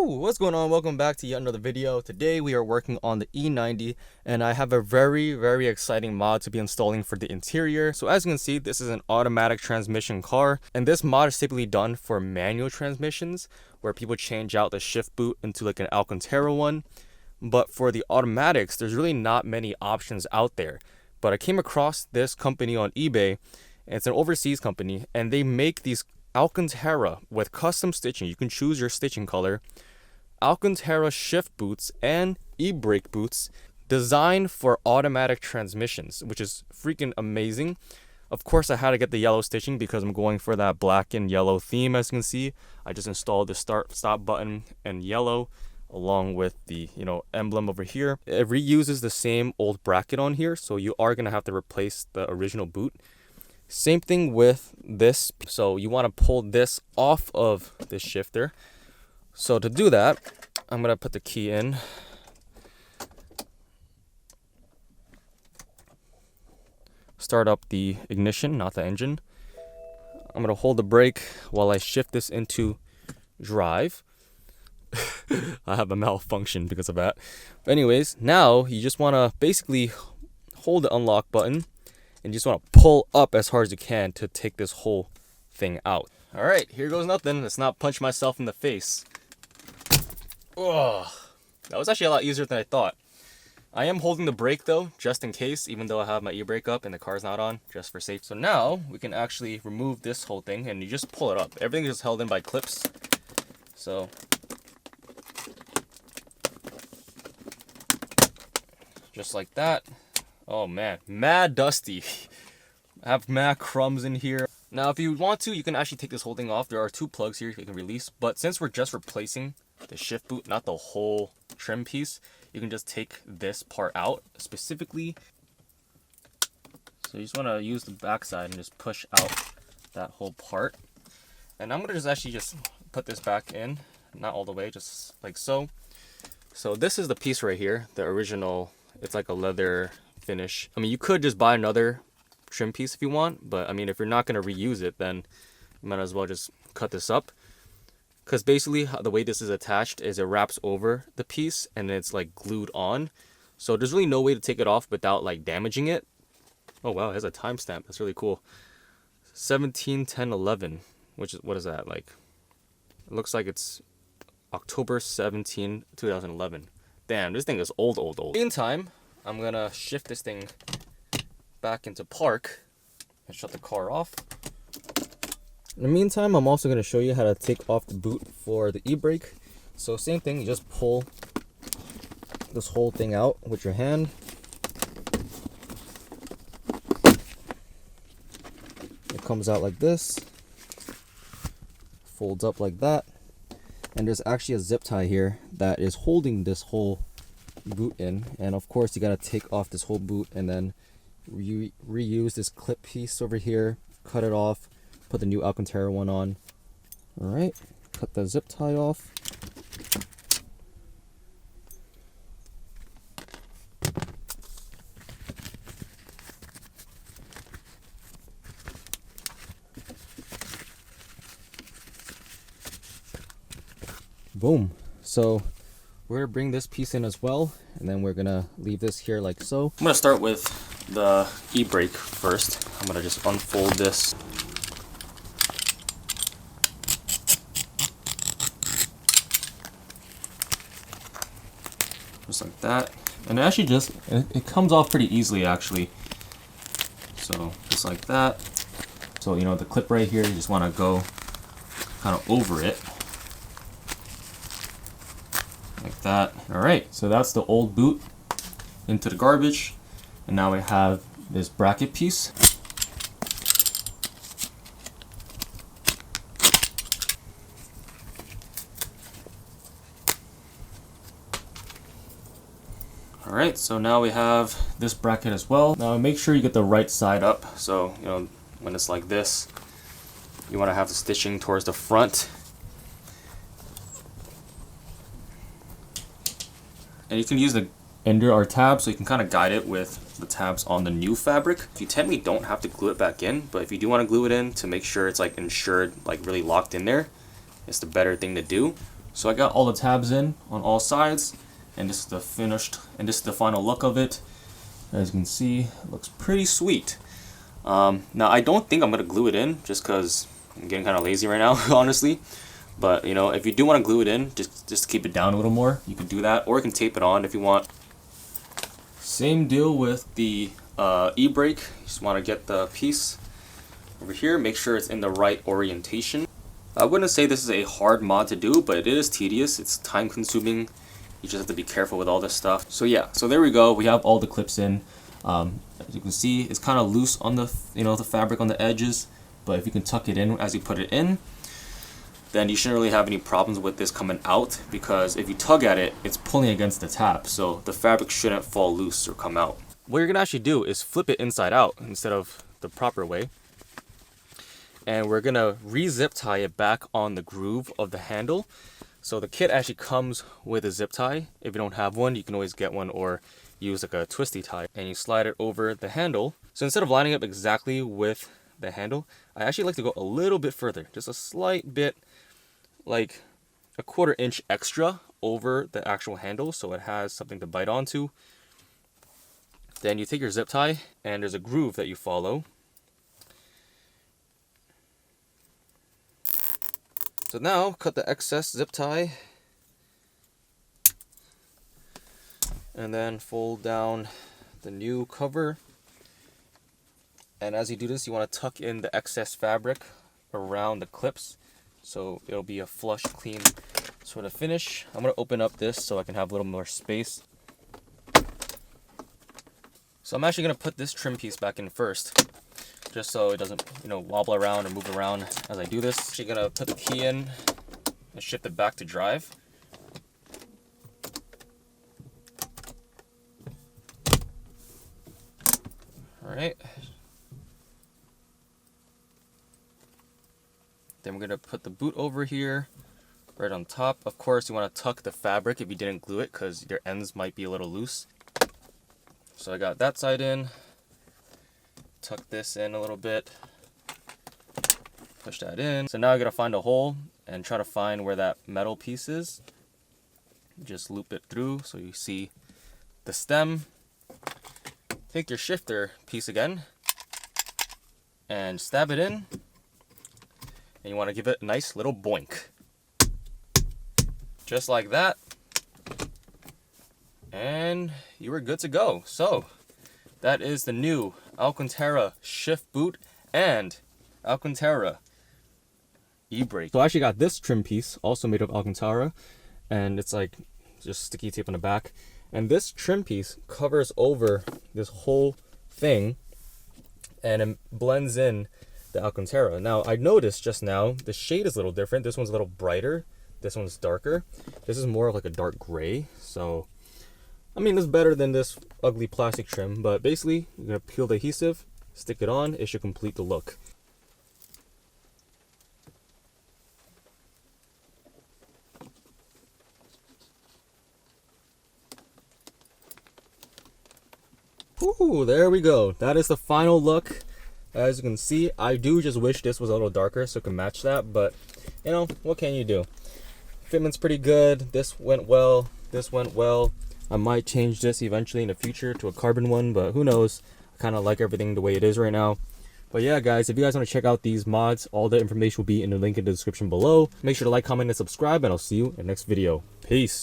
What's going on? Welcome back to yet another video. Today we are working on the E90 and I have a very exciting mod to be installing for the interior. So as you can see, this is an automatic transmission car, and this mod is typically done for manual transmissions where people change out the shift boot into like an Alcantara one. But for the automatics, there's really not many options out there. But I came across this company on eBay, and it's an overseas company, and they make these Alcantara with custom stitching. You can choose your stitching color. Alcantara shift boots and e-brake boots designed for automatic transmissions, which is freaking amazing. Of course, I had to get the yellow stitching because I'm going for that black and yellow theme. As you can see, I just installed the stop button in yellow along with the emblem over here. It reuses the same old bracket on here, so you are gonna have to replace the original boot. Same thing with this. So you want to pull this off of this shifter. So to do that, I'm gonna put the key in. Start up the ignition, not the engine. I'm gonna hold the brake while I shift this into drive. I have a malfunction because of that. But anyways, now you just want to basically hold the unlock button and you just want to pull up as hard as you can to take this whole thing out. All right, here goes nothing. Let's not punch myself in the face. Oh, that was actually a lot easier than I thought. I am holding the brake though, just in case, even though I have my e-brake up and the car's not on, just for safety. So now we can actually remove this whole thing and you just pull it up. Everything is held in by clips. So just like that. Oh man, mad dusty. I have mad crumbs in here. Now if you want to, you can actually take this whole thing off. There are two plugs here you can release, but since we're just replacing the shift boot, not the whole trim piece, you can just take this part out specifically. So you just want to use the back side and just push out that whole part. And I'm going to just put this back in, not all the way, just like so. So this is the piece right here, the original. It's like a leather finish. I mean, you could just buy another trim piece if you want, but I mean, if you're not going to reuse it, then you might as well just cut this up. Because basically the way this is attached is it wraps over the piece and it's like glued on. So there's really no way to take it off without like damaging it. Oh wow, it has a timestamp. That's really cool. 17/10/11, which is, what is that like? It looks like it's October 17, 2011. Damn, this thing is old. Meantime, I'm gonna shift this thing back into park and shut the car off. In the meantime, I'm also gonna show you how to take off the boot for the e-brake. So same thing, you just pull this whole thing out with your hand. It comes out like this, folds up like that. And there's actually a zip tie here that is holding this whole boot in. And of course, you got to take off this whole boot and then reuse this clip piece over here, cut it off, put the new Alcantara one on. All right, cut the zip tie off. Boom. So we're gonna bring this piece in as well, and then we're gonna leave this here like so. I'm gonna start with the e-brake first. I'm gonna just unfold this. Just like that. And it actually it comes off pretty easily actually. So just like that. So the clip right here, you just wanna go kind of over it. Like that. Alright, so that's the old boot into the garbage, and now we have this bracket piece. Alright, so now we have this bracket as well. Now make sure you get the right side up. So when it's like this, you want to have the stitching towards the front. And you can use the ender or tab, so you can kind of guide it with the tabs on the new fabric. You technically don't have to glue it back in, but if you do want to glue it in to make sure it's like ensured, like really locked in there, it's the better thing to do. So I got all the tabs in on all sides, and this is the final look of it. As you can see, it looks pretty sweet. Now I don't think I'm gonna glue it in just because I'm getting kind of lazy right now, honestly. But you know, if you do want to glue it in, just to keep it down a little more, you can do that, or you can tape it on if you want. Same deal with the e-brake. You just want to get the piece over here, make sure it's in the right orientation. I wouldn't say this is a hard mod to do, but it is tedious. It's time consuming. You just have to be careful with all this stuff. So yeah, so there we go. We have all the clips in. As you can see, it's kind of loose on the the fabric on the edges, but if you can tuck it in as you put it in, then you shouldn't really have any problems with this coming out, because if you tug at it, it's pulling against the tab, so the fabric shouldn't fall loose or come out. What you're gonna actually do is flip it inside out instead of the proper way. And we're gonna re-zip tie it back on the groove of the handle. So the kit actually comes with a zip tie. If you don't have one, you can always get one or use like a twisty tie, and you slide it over the handle. So instead of lining up exactly with the handle, I actually like to go a little bit further, just a slight bit, like a 1/4 inch extra over the actual handle, so it has something to bite onto. Then you take your zip tie, and there's a groove that you follow. So now, cut the excess zip tie, and then fold down the new cover. And as you do this, you want to tuck in the excess fabric around the clips, so it'll be a flush, clean sort of finish. I'm going to open up this so I can have a little more space. So I'm actually going to put this trim piece back in first, just so it doesn't, wobble around or move around as I do this. Actually gonna put the key in and shift it back to drive. Alright. Then we're gonna put the boot over here, right on top. Of course, you want to tuck the fabric if you didn't glue it, because your ends might be a little loose. So I got that side in. Tuck this in a little bit, push that in. So now I gotta find a hole and try to find where that metal piece is. Just loop it through so you see the stem. Take your shifter piece again and stab it in, and you want to give it a nice little boink, just like that, and you are good to go. So that is the new Alcantara shift boot and Alcantara e-brake. So I actually got this trim piece, also made of Alcantara, and it's like just sticky tape on the back. And this trim piece covers over this whole thing, and it blends in the Alcantara. Now I noticed just now the shade is a little different. This one's a little brighter, this one's darker. This is more of like a dark gray. So I mean, it's better than this ugly plastic trim, but basically, you're going to peel the adhesive, stick it on, it should complete the look. Ooh, there we go. That is the final look. As you can see, I do just wish this was a little darker so it can match that, but, what can you do? Fitment's pretty good. This went well. This went well. I might change this eventually in the future to a carbon one, but who knows. I kind of like everything the way it is right now. But yeah, guys, if you guys want to check out these mods, all the information will be in the link in the description below. Make sure to like, comment, and subscribe, and I'll see you in the next video. Peace.